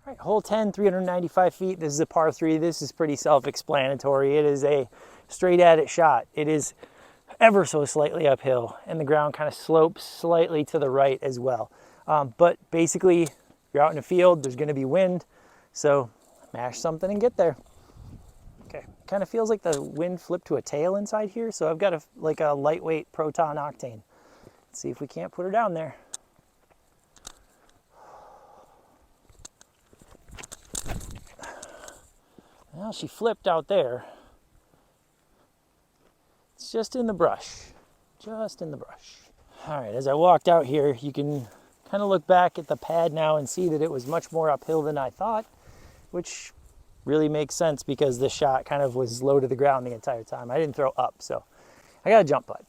All right, hole 10, 395 feet. This is a par 3. This is pretty self-explanatory. It is a straight at it shot. It is ever so slightly uphill, and the ground kind of slopes slightly to the right as well. But basically, you're out in the field, there's going to be wind, so mash something and get there. Okay, kind of feels like the wind flipped to a tail inside here, so I've got like a lightweight Proton Octane. Let's see if we can't put her down there. Well, she flipped out there. It's just in the brush, just in the brush. All right, as I walked out here, you can kind of look back at the pad now and see that it was much more uphill than I thought, which really makes sense because the shot kind of was low to the ground the entire time. I didn't throw up, so I got a jump putt.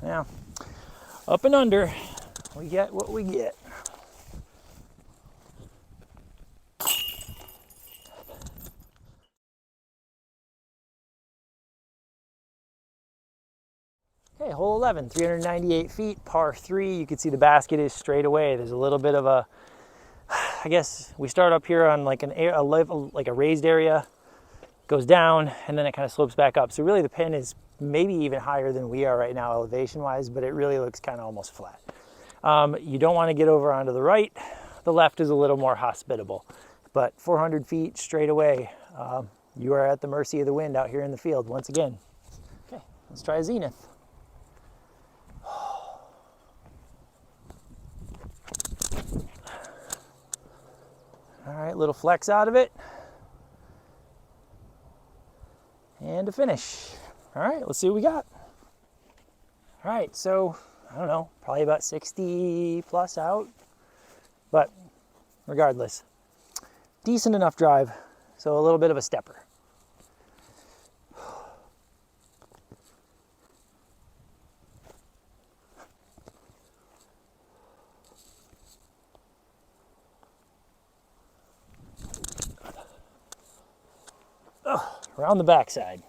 Now, up and under, we get what we get. Okay, hole 11, 398 feet, par 3. You can see the basket is straight away. There's a little bit of a, I guess we start up here on like a raised area, goes down, and then it kind of slopes back up. So really the pin is maybe even higher than we are right now elevation-wise, but it really looks kind of almost flat. You don't want to get over onto the right. The left is a little more hospitable, but 400 feet straight away, you are at the mercy of the wind out here in the field once again. Okay, let's try a zenith. All right, little flex out of it. And a finish. All right, let's see what we got. All right, so I don't know, probably about 60 plus out, but regardless, decent enough drive, so a little bit of a stepper. Around the backside.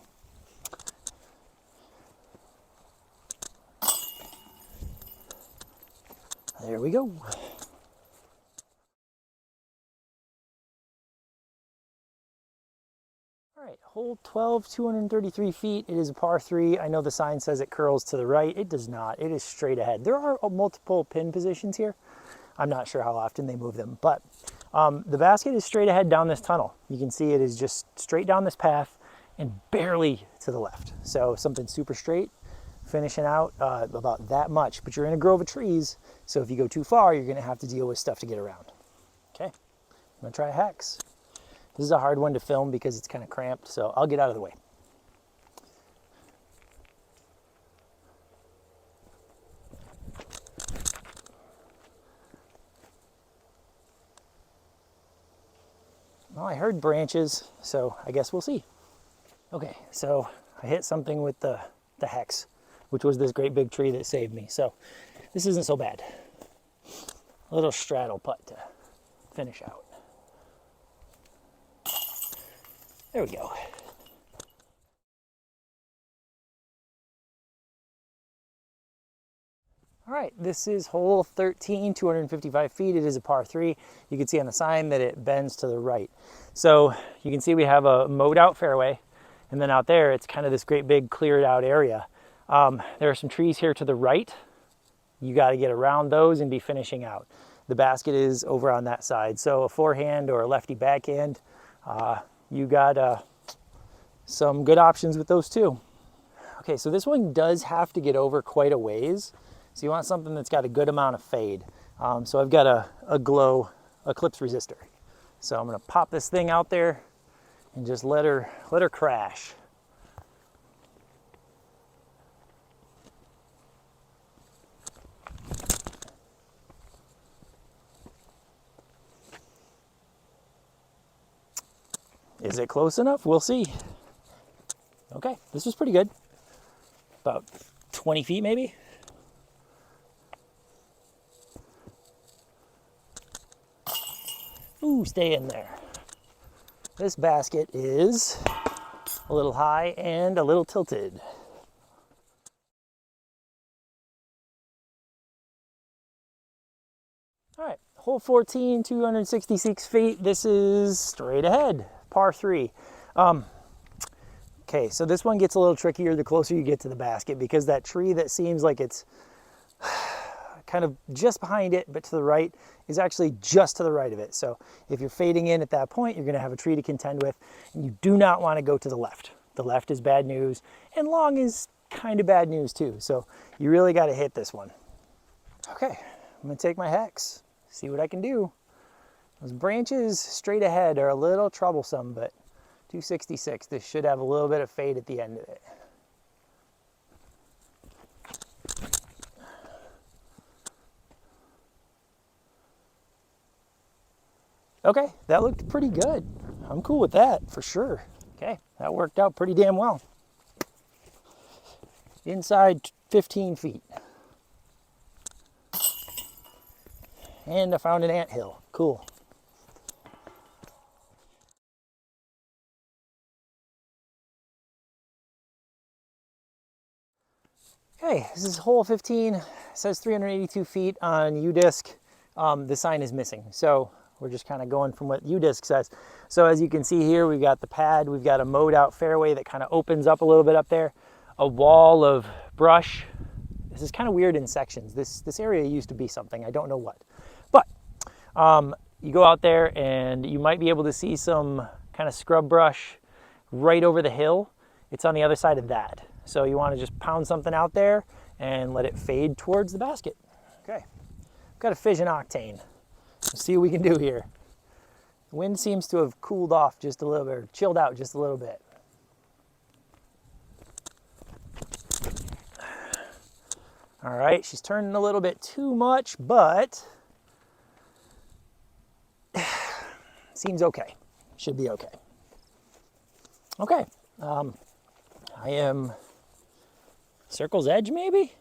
There we go. All right, hole 12, 233 feet. It is a par 3. I know the sign says it curls to the right. It does not. It is straight ahead. There are multiple pin positions here. I'm not sure how often they move them, but the basket is straight ahead down this tunnel. You can see it is just straight down this path and barely to the left. So something super straight, finishing out about that much, but you're in a grove of trees, so if you go too far, you're gonna have to deal with stuff to get around. Okay, I'm gonna try a hex. This is a hard one to film because it's kind of cramped, so I'll get out of the way. Well, I heard branches, so I guess we'll see. Okay, so I hit something with the hex, which was this great big tree that saved me. So this isn't so bad. A little straddle putt to finish out. There we go. All right, this is hole 13, 255 feet. It is a par 3. You can see on the sign that it bends to the right. So you can see we have a mowed out fairway, and then out there it's kind of this great big cleared out area. There are some trees here to the right. You got to get around those and be finishing out. The basket is over on that side. So a forehand or a lefty backhand, you got some good options with those too. Okay, so this one does have to get over quite a ways. So you want something that's got a good amount of fade. So I've got a glow eclipse resistor. So I'm gonna pop this thing out there and just let her crash. Is it close enough? We'll see. Okay, this was pretty good. About 20 feet maybe. Ooh, stay in there. This basket is a little high and a little tilted. Hole 14, 266 feet. This is straight ahead, par 3. Okay, so this one gets a little trickier the closer you get to the basket, because that tree that seems like it's kind of just behind it, but to the right, is actually just to the right of it. So if you're fading in at that point, you're going to have a tree to contend with, and you do not want to go to the left. The left is bad news, and long is kind of bad news too. So you really got to hit this one. Okay, I'm going to take my hex, see what I can do. Those branches straight ahead are a little troublesome, but 266, this should have a little bit of fade at the end of it. Okay, that looked pretty good. I'm cool with that, for sure. Okay, that worked out pretty damn well. Inside 15 feet. And I found an anthill. Cool. Okay, this is hole 15. It says 382 feet on U-disc. The sign is missing, so we're just kind of going from what U-disc says. So as you can see here, we've got the pad, we've got a mowed out fairway that kind of opens up a little bit up there, a wall of brush. This is kind of weird in sections. This area used to be something, I don't know what. But you go out there and you might be able to see some kind of scrub brush right over the hill. It's on the other side of that. So you want to just pound something out there and let it fade towards the basket. Okay, I've got a fission octane. Let's see what we can do here. The wind seems to have cooled off just a little bit, or chilled out just a little bit. All right, she's turning a little bit too much, but seems okay. Should be okay. Okay, I am circle's edge maybe?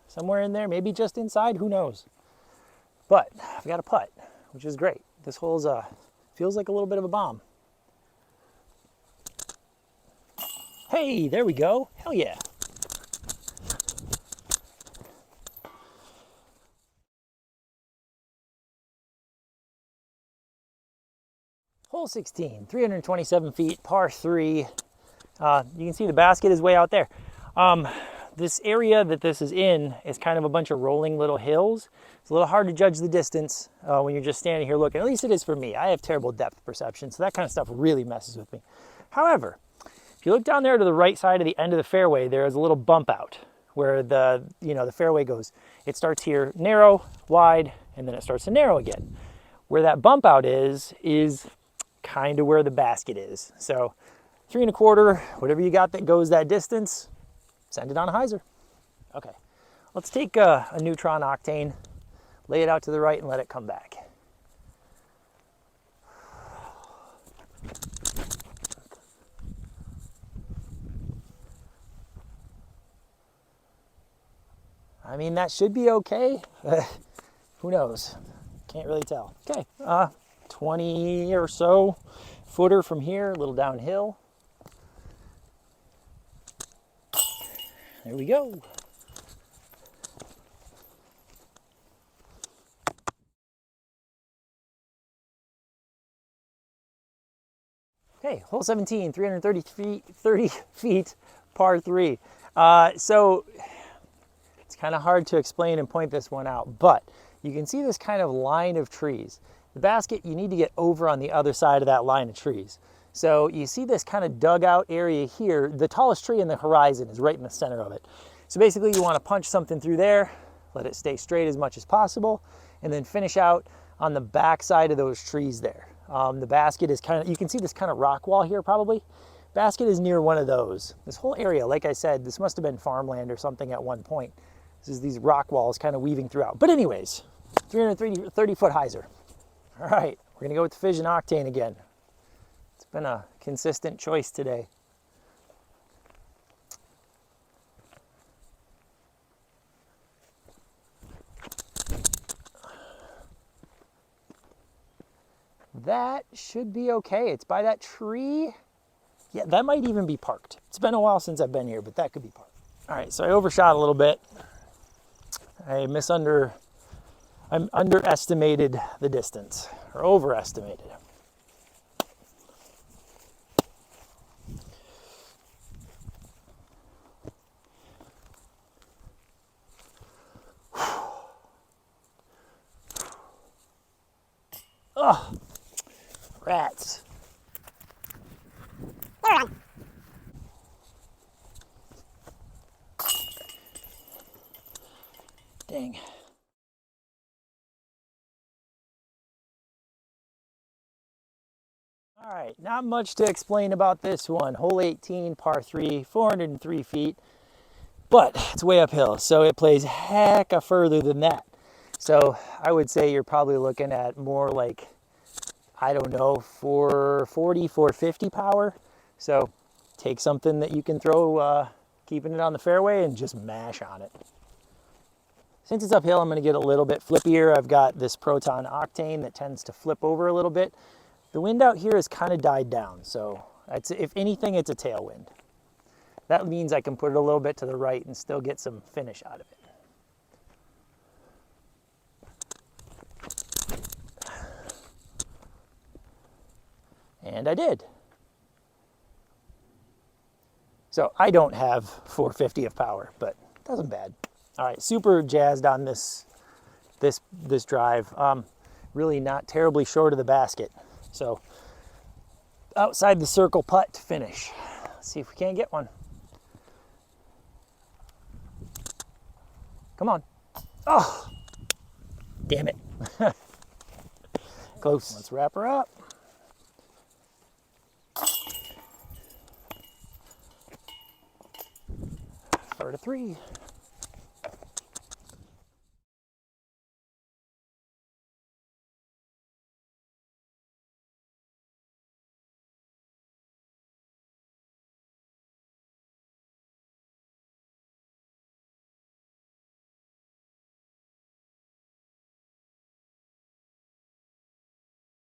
Somewhere in there, maybe just inside, who knows? But I've got a putt, which is great. This hole's feels like a little bit of a bomb. Hey, there we go. Hell yeah. Hole 16, 327 feet, par 3. You can see the basket is way out there. This area that this is in is kind of a bunch of rolling little hills. It's a little hard to judge the distance when you're just standing here looking. At least it is for me. I have terrible depth perception, so that kind of stuff really messes with me. However, if you look down there to the right side of the end of the fairway, there is a little bump out where the fairway goes. It starts here narrow, wide, and then it starts to narrow again. Where that bump out is kind of where the basket is. So 3 1/4, whatever you got that goes that distance, send it on a hyzer. Okay, let's take a neutron octane, lay it out to the right and let it come back. I mean, that should be okay. Who knows? Can't really tell. Okay, 20 or so footer from here, a little downhill. There we go. Okay, hole 17, 330 feet, par 3. So it's kind of hard to explain and point this one out, but you can see this kind of line of trees. The basket, you need to get over on the other side of that line of trees. So you see this kind of dugout area here. The tallest tree in the horizon is right in the center of it. So basically you want to punch something through there, let it stay straight as much as possible, and then finish out on the back side of those trees there. The basket is kind of, you can see this kind of rock wall here probably. Basket is near one of those. This whole area, like I said, this must have been farmland or something at one point. This is these rock walls kind of weaving throughout. But anyways, 330 foot hyzer. All right, we're gonna go with the fission octane again. It's been a consistent choice today. That should be okay. It's by that tree. Yeah, that might even be parked. It's been a while since I've been here, but that could be parked. All right, so I overshot a little bit. I I'm underestimated the distance, or overestimated. Oh, rats. Dang. All right, not much to explain about this one. Hole 18, par 3, 403 feet, but it's way uphill, so it plays heck further than that. So I would say you're probably looking at more like, I don't know, 440, 450 power. So take something that you can throw, keeping it on the fairway, and just mash on it. Since it's uphill, I'm going to get a little bit flippier. I've got this Proton Octane that tends to flip over a little bit. The wind out here has kind of died down, so if anything, it's a tailwind. That means I can put it a little bit to the right and still get some finish out of it. And I did. So I don't have 450 of power, but it doesn't bad. All right, super jazzed on this drive. Really not terribly short of the basket. So outside the circle putt to finish. Let's see if we can't get one. Come on. Oh, damn it. Close. Let's wrap her up. For the 3.